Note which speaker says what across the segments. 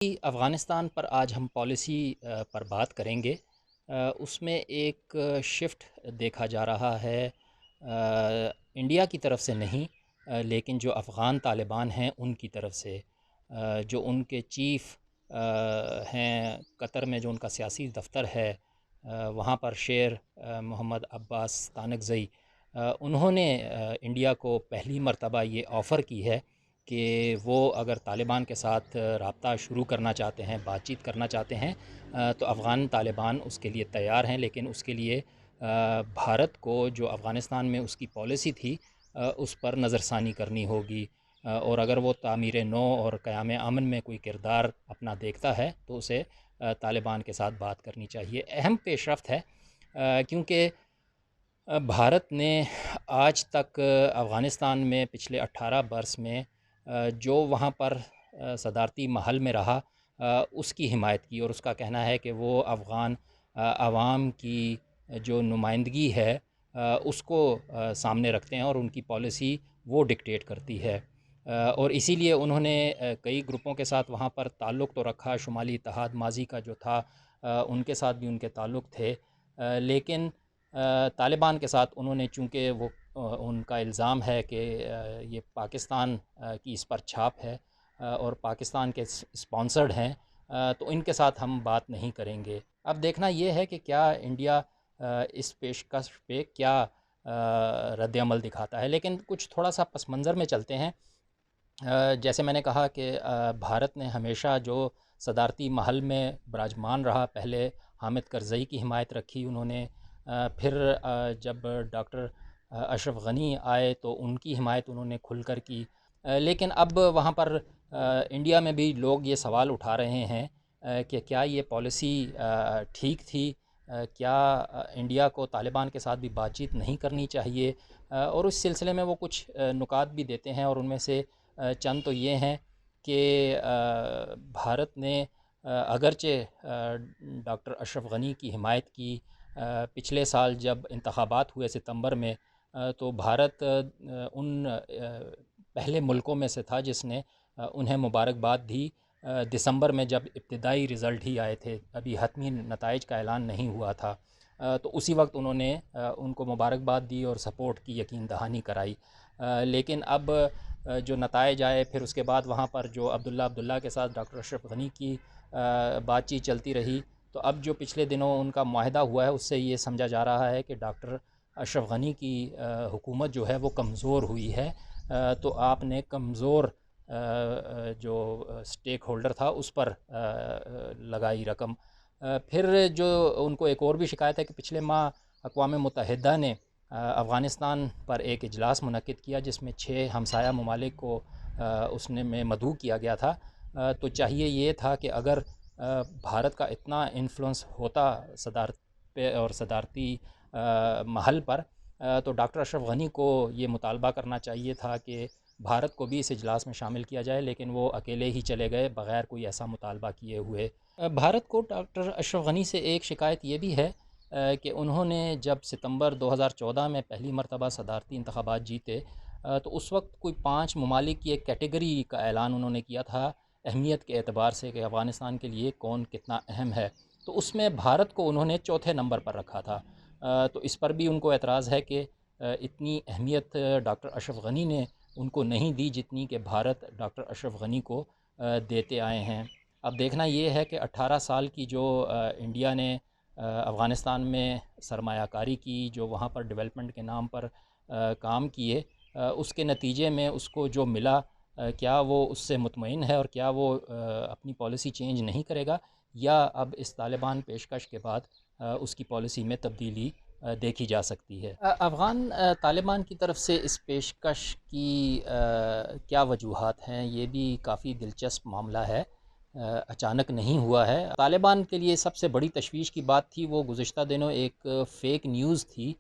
Speaker 1: افغانستان پر آج ہم پالیسی پر بات کریں گے۔ اس میں ایک شفٹ دیکھا جا رہا ہے، انڈیا کی طرف سے نہیں، لیکن جو افغان طالبان ہیں ان کی طرف سے، جو ان کے چیف ہیں قطر میں، جو ان کا سیاسی دفتر ہے، وہاں پر شیر محمد عباس تانکزئی، انہوں نے انڈیا کو پہلی مرتبہ یہ آفر کی ہے کہ وہ اگر طالبان کے ساتھ رابطہ شروع کرنا چاہتے ہیں، بات چیت کرنا چاہتے ہیں، تو افغان طالبان اس کے لیے تیار ہیں، لیکن اس کے لیے بھارت کو جو افغانستان میں اس کی پالیسی تھی اس پر نظر ثانی کرنی ہوگی، اور اگر وہ تعمیر نو اور قیام امن میں کوئی کردار اپنا دیکھتا ہے تو اسے طالبان کے ساتھ بات کرنی چاہیے۔ اہم پیش رفت ہے، کیونکہ بھارت نے آج تک افغانستان میں پچھلے 18 برس میں جو وہاں پر صدارتی محل میں رہا اس کی حمایت کی، اور اس کا کہنا ہے کہ وہ افغان عوام کی جو نمائندگی ہے اس کو سامنے رکھتے ہیں، اور ان کی پالیسی وہ ڈکٹیٹ کرتی ہے، اور اسی لیے انہوں نے کئی گروپوں کے ساتھ وہاں پر تعلق تو رکھا۔ شمالی اتحاد ماضی کا جو تھا ان کے ساتھ بھی ان کے تعلق تھے، لیکن طالبان کے ساتھ انہوں نے، چونکہ وہ ان کا الزام ہے کہ یہ پاکستان کی اس پر چھاپ ہے اور پاکستان کے اسپانسرڈ ہیں، تو ان کے ساتھ ہم بات نہیں کریں گے۔ اب دیکھنا یہ ہے کہ کیا انڈیا اس پیشکش پہ کیا رد عمل دکھاتا ہے، لیکن کچھ تھوڑا سا پس منظر میں چلتے ہیں۔ جیسے میں نے کہا کہ بھارت نے ہمیشہ جو صدارتی محل میں براجمان رہا، پہلے حامد کرزئی کی حمایت رکھی انہوں نے، پھر جب ڈاکٹر اشرف غنی آئے تو ان کی حمایت انہوں نے کھل کر کی، لیکن اب وہاں پر انڈیا میں بھی لوگ یہ سوال اٹھا رہے ہیں کہ کیا یہ پالیسی ٹھیک تھی، کیا انڈیا کو طالبان کے ساتھ بھی بات چیت نہیں کرنی چاہیے، اور اس سلسلے میں وہ کچھ نکات بھی دیتے ہیں، اور ان میں سے چند تو یہ ہیں کہ بھارت نے اگرچہ ڈاکٹر اشرف غنی کی حمایت کی، پچھلے سال جب انتخابات ہوئے ستمبر میں، تو بھارت ان پہلے ملکوں میں سے تھا جس نے انہیں مبارکباد دی دسمبر میں، جب ابتدائی رزلٹ ہی آئے تھے، ابھی حتمی نتائج کا اعلان نہیں ہوا تھا، تو اسی وقت انہوں نے ان کو مبارکباد دی اور سپورٹ کی یقین دہانی کرائی، لیکن اب جو نتائج آئے، پھر اس کے بعد وہاں پر جو عبداللہ کے ساتھ ڈاکٹر اشرف غنی کی بات چیت چلتی رہی، تو اب جو پچھلے دنوں ان کا معاہدہ ہوا ہے اس سے یہ سمجھا جا رہا ہے کہ ڈاکٹر اشرف غنی کی حکومت جو ہے وہ کمزور ہوئی ہے، تو آپ نے کمزور جو سٹیک ہولڈر تھا اس پر لگائی رقم۔ پھر جو ان کو ایک اور بھی شکایت ہے کہ پچھلے ماہ اقوام متحدہ نے افغانستان پر ایک اجلاس منعقد کیا جس میں 6 ہمسایہ ممالک کو اس نے میں مدعو کیا گیا تھا، تو چاہیے یہ تھا کہ اگر بھارت کا اتنا انفلوئنس ہوتا صدارت پہ اور صدارتی محل پر، تو ڈاکٹر اشرف غنی کو یہ مطالبہ کرنا چاہیے تھا کہ بھارت کو بھی اس اجلاس میں شامل کیا جائے، لیکن وہ اکیلے ہی چلے گئے بغیر کوئی ایسا مطالبہ کیے ہوئے۔ بھارت کو ڈاکٹر اشرف غنی سے ایک شکایت یہ بھی ہے کہ انہوں نے جب ستمبر 2014 میں پہلی مرتبہ صدارتی انتخابات جیتے، تو اس وقت کوئی 5 ممالک کی ایک کیٹیگری کا اعلان انہوں نے کیا تھا اہمیت کے اعتبار سے کہ افغانستان کے لیے کون کتنا اہم ہے، تو اس میں بھارت کو انہوں نے چوتھے نمبر پر رکھا تھا، تو اس پر بھی ان کو اعتراض ہے کہ اتنی اہمیت ڈاکٹر اشرف غنی نے ان کو نہیں دی جتنی کہ بھارت ڈاکٹر اشرف غنی کو دیتے آئے ہیں۔ اب دیکھنا یہ ہے کہ 18 سال کی جو انڈیا نے افغانستان میں سرمایہ کاری کی، جو وہاں پر ڈیولپمنٹ کے نام پر کام کیے، اس کے نتیجے میں اس کو جو ملا، کیا وہ اس سے مطمئن ہے، اور کیا وہ اپنی پالیسی چینج نہیں کرے گا، یا اب اس طالبان پیشکش کے بعد اس کی پالیسی میں تبدیلی دیکھی جا سکتی ہے۔ افغان طالبان کی طرف سے اس پیشکش کی کیا وجوہات ہیں، یہ بھی کافی دلچسپ معاملہ ہے، اچانک نہیں ہوا ہے۔ طالبان کے لیے سب سے بڑی تشویش کی بات تھی، وہ گزشتہ دنوں ایک فیک نیوز تھی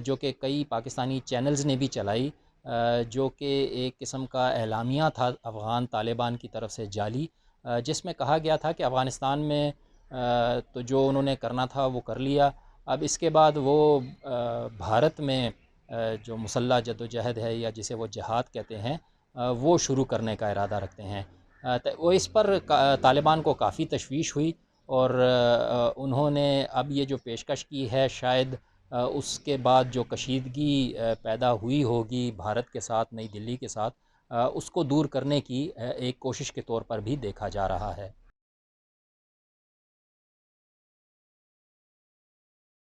Speaker 1: جو کہ کئی پاکستانی چینلز نے بھی چلائی، جو کہ ایک قسم کا اعلامیہ تھا افغان طالبان کی طرف سے جعلی، جس میں کہا گیا تھا کہ افغانستان میں تو جو انہوں نے کرنا تھا وہ کر لیا، اب اس کے بعد وہ بھارت میں جو مسلح جدوجہد ہے یا جسے وہ جہاد کہتے ہیں، وہ شروع کرنے کا ارادہ رکھتے ہیں۔ وہ اس پر طالبان کو کافی تشویش ہوئی، اور انہوں نے اب یہ جو پیشکش کی ہے، شاید اس کے بعد جو کشیدگی پیدا ہوئی ہوگی بھارت کے ساتھ، نئی دلی کے ساتھ، اس کو دور کرنے کی ایک کوشش کے طور پر بھی دیکھا جا رہا ہے۔